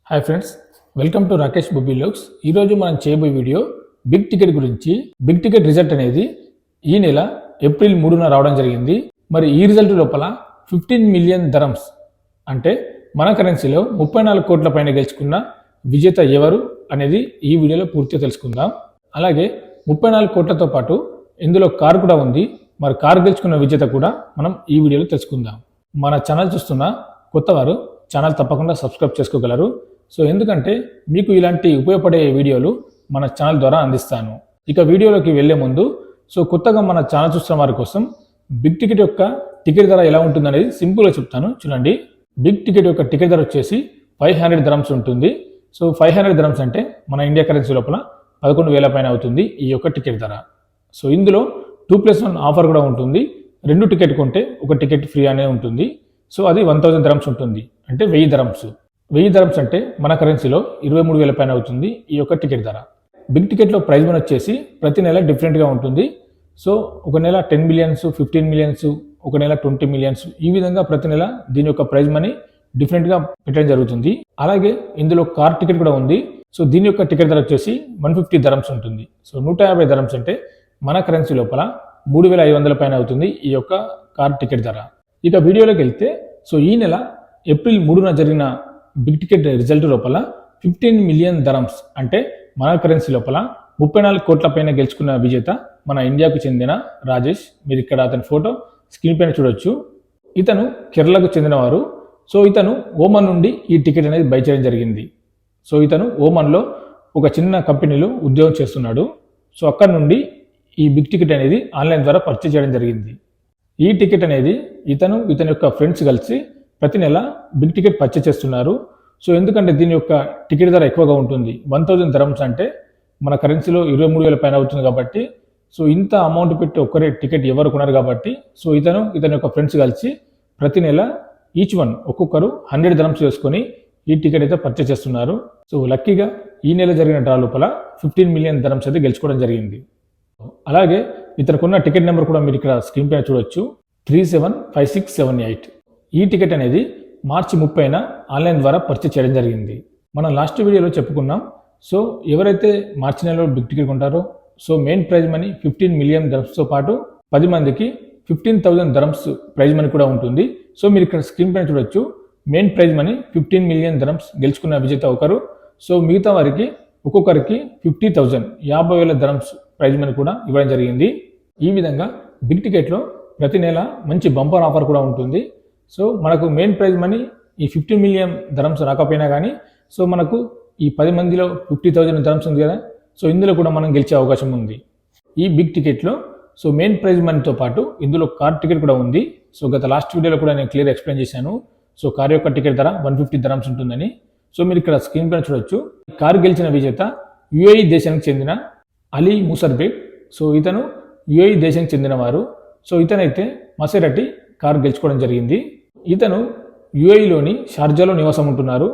Hi friends, welcome to Rakesh బుబ్బీ లోక్స్. ఈరోజు మనం చేయబోయే వీడియో బిగ్ టికెట్ గురించి. బిగ్ టికెట్ రిజల్ట్ అనేది ఈ నెల ఏప్రిల్ 3న రావడం జరిగింది. మరి ఈ రిజల్ట్ లోపల 15 మిలియన్ దరమ్స్ అంటే మన కరెన్సీలో 34 కోట్ల పైన గెలుచుకున్న విజేత ఎవరు అనేది ఈ వీడియోలో పూర్తిగా తెలుసుకుందాం. అలాగే 34 కోట్లతో పాటు ఇందులో కార్ కూడా ఉంది. మరి కార్ గెలుచుకున్న విజేత కూడా మనం ఈ వీడియోలో తెలుసుకుందాం. మన ఛానల్ చూస్తున్న కొత్తవారు ఛానల్ తప్పకుండా సబ్స్క్రైబ్ చేసుకోగలరు. సో ఎందుకంటే మీకు ఇలాంటి ఉపయోగపడే వీడియోలు మన ఛానల్ ద్వారా అందిస్తాను. ఇక వీడియోలోకి వెళ్లే ముందు కొత్తగా మన ఛానల్ చూస్తున్న వారి కోసం బిగ్ టికెట్ యొక్క టికెట్ ధర ఎలా ఉంటుందనేది సింపుల్గా చెప్తాను చూడండి. బిగ్ టికెట్ యొక్క టికెట్ ధర వచ్చేసి 500 ద్రమ్స్ ఉంటుంది. 500 ద్రమ్స్ అంటే మన ఇండియా కరెన్సీ లోపల 11,000 పైన అవుతుంది ఈ యొక్క టికెట్ ధర. ఇందులో 2+1 ఆఫర్ కూడా ఉంటుంది. 2 టికెట్ కొంటే ఒక టికెట్ ఫ్రీ అనే ఉంటుంది. అది 1000 ద్రమ్స్ ఉంటుంది, అంటే 1000 ద్రమ్స్. 1000 ద్రమ్స్ అంటే మన కరెన్సీలో 23,000 పైన అవుతుంది ఈ యొక్క టికెట్ ధర. బిగ్ టికెట్లో ప్రైజ్ మనీ వచ్చేసి ప్రతి నెల డిఫరెంట్గా ఉంటుంది. ఒక నెల 10 మిలియన్స్, 15 మిలియన్స్, ఒక నెల 20 మిలియన్స్, ఈ విధంగా ప్రతి నెల దీని యొక్క ప్రైజ్ మనీ డిఫరెంట్గా పెట్టడం జరుగుతుంది. అలాగే ఇందులో కార్ టికెట్ కూడా ఉంది. దీని యొక్క టికెట్ ధర వచ్చేసి 150 ద్రమ్స్ ఉంటుంది. 150 ద్రమ్స్ అంటే మన కరెన్సీ లోపల 3,500 పైన అవుతుంది ఈ యొక్క కార్ టికెట్ ధర. ఇక వీడియోలోకి వెళ్తే ఈ నెల ఏప్రిల్ 3న జరిగిన బిగ్ టికెట్ రిజల్ట్ లోపల 15 మిలియన్ దరమ్స్ అంటే మన కరెన్సీ లోపల 34 కోట్ల పైన గెలుచుకున్న విజేత మన ఇండియాకు చెందిన రాజేష్. మీరు ఇక్కడ అతని ఫోటో స్క్రీన్ పైన చూడొచ్చు. ఇతను కేరళకు చెందినవారు. ఇతను ఓమన్ నుండి ఈ టికెట్ అనేది బై చేయడం జరిగింది. ఇతను ఓమన్లో ఒక చిన్న కంపెనీలో ఉద్యోగం చేస్తున్నాడు. అక్కడ నుండి ఈ బిగ్ టికెట్ అనేది ఆన్లైన్ ద్వారా పర్చేజ్ చేయడం జరిగింది. ఈ టికెట్ అనేది ఇతని యొక్క ఫ్రెండ్స్ కలిసి ప్రతి నెల బిగ్ టికెట్ పర్చేజ్ చేస్తున్నారు. ఎందుకంటే దీని యొక్క టికెట్ ధర ఎక్కువగా ఉంటుంది. 1000 ద్రమ్స్ అంటే మన కరెన్సీలో 23,000 పైన అవుతుంది కాబట్టి ఇంత అమౌంట్ పెట్టి ఒక్కరే టికెట్ ఎవరు కొన్నారు కాబట్టి ఇతని యొక్క ఫ్రెండ్స్ కలిసి ప్రతి నెల ఒక్కొక్కరు 100 ద్రమ్స్ చేసుకొని ఈ టికెట్ అయితే పర్చేజ్ చేస్తున్నారు. లక్కీగా ఈ నెల జరిగిన డ్రా లోపల 15 మిలియన్ ద్రమ్స్ అయితే గెలుచుకోవడం జరిగింది. అలాగే ఇతనుకున్న టికెట్ నెంబర్ కూడా మీరు ఇక్కడ స్క్రీన్ పైన చూడొచ్చు, 375678. ఈ టికెట్ అనేది మార్చి 30న ఆన్లైన్ ద్వారా పర్చేజ్ చేయడం జరిగింది. మనం లాస్ట్ వీడియోలో చెప్పుకున్నాం. ఎవరైతే మార్చి నెలలో బిగ్ టికెట్ కొంటారో మెయిన్ ప్రైజ్ మనీ 15 మిలియన్ ద్రమ్స్తో పాటు 10 మందికి 15,000 ద్రమ్స్ ప్రైజ్ మనీ కూడా ఉంటుంది. మీరు ఇక్కడ స్క్రీన్ పైన చూడొచ్చు, మెయిన్ ప్రైజ్ మనీ 15 మిలియన్ ద్రమ్స్ గెలుచుకున్న విజేత ఒకరు. మిగతా వారికి ఒక్కొక్కరికి 50,000 50,000 ద్రమ్స్ ప్రైజ్ మనీ కూడా ఇవ్వడం జరిగింది. ఈ విధంగా బిగ్ టికెట్లో ప్రతి నెల మంచి బంపర్ ఆఫర్ కూడా ఉంటుంది. మనకు మెయిన్ ప్రైజ్ మనీ ఈ 15 మిలియన్ ద్రమ్స్ రాకపోయినా కానీ మనకు ఈ 10 మందిలో 50,000 ద్రమ్స్ ఉంది కదా, ఇందులో కూడా మనం గెలిచే అవకాశం ఉంది. ఈ బిగ్ టికెట్లో మెయిన్ ప్రైజ్ మనీతో పాటు ఇందులో కార్ టికెట్ కూడా ఉంది. గత లాస్ట్ వీడియోలో కూడా నేను క్లియర్ ఎక్స్ప్లెయిన్ చేశాను. కార్ యొక్క టికెట్ ధర 150 ద్రమ్స్ ఉంటుందని. మీరు ఇక్కడ స్క్రీన్ పైన చూడొచ్చు, కారు గెలిచిన విజేత యుఏఈ దేశానికి చెందిన అలీ ముసర్బేగ్. ఇతను యుఏఈ దేశానికి చెందినవారు. ఇతనైతే మసెరటి కారు గెలుచుకోవడం జరిగింది. ఇతను యుఏఈలోని షార్జాలో నివాసం ఉంటున్నారు.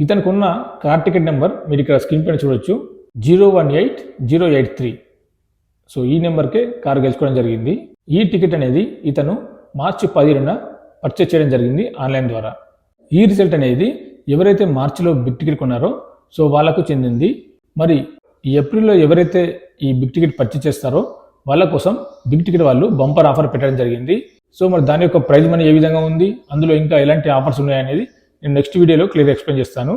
ఇతనికి ఉన్న కార్ టికెట్ నెంబర్ మీరు ఇక్కడ స్క్రీన్ పైన చూడొచ్చు, 018083. ఈ నెంబర్కే కారు గెలుచుకోవడం జరిగింది. ఈ టికెట్ అనేది ఇతను మార్చి 15న పర్చేజ్ చేయడం జరిగింది ఆన్లైన్ ద్వారా. ఈ రిజల్ట్ అనేది ఎవరైతే మార్చిలో బిగ్ టికెట్ కొన్నారో వాళ్ళకు చెందింది. మరి ఈ ఏప్రిల్లో ఎవరైతే ఈ బిగ్ టికెట్ పర్చేజ్ చేస్తారో వాళ్ళ కోసం బిగ్ టికెట్ వాళ్ళు బంపర్ ఆఫర్ పెట్టడం జరిగింది. మరి దాని యొక్క ప్రైజ్ మనీ ఏ విధంగా ఉంది, అందులో ఇంకా ఎలాంటి ఆఫర్స్ ఉన్నాయనేది నేను నెక్స్ట్ వీడియోలో క్లియర్ ఎక్స్ప్లెయిన్ చేస్తాను.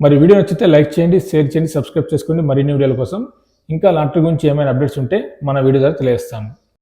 మరి వీడియో నచ్చితే లైక్ చేయండి, షేర్ చేయండి, సబ్స్క్రైబ్ చేసుకోండి మరిన్ని వీడియోల కోసం. ఇంకా లాటరీ గురించి ఏమైనా అప్డేట్స్ ఉంటే మన వీడియో ద్వారా తెలియజేస్తాను.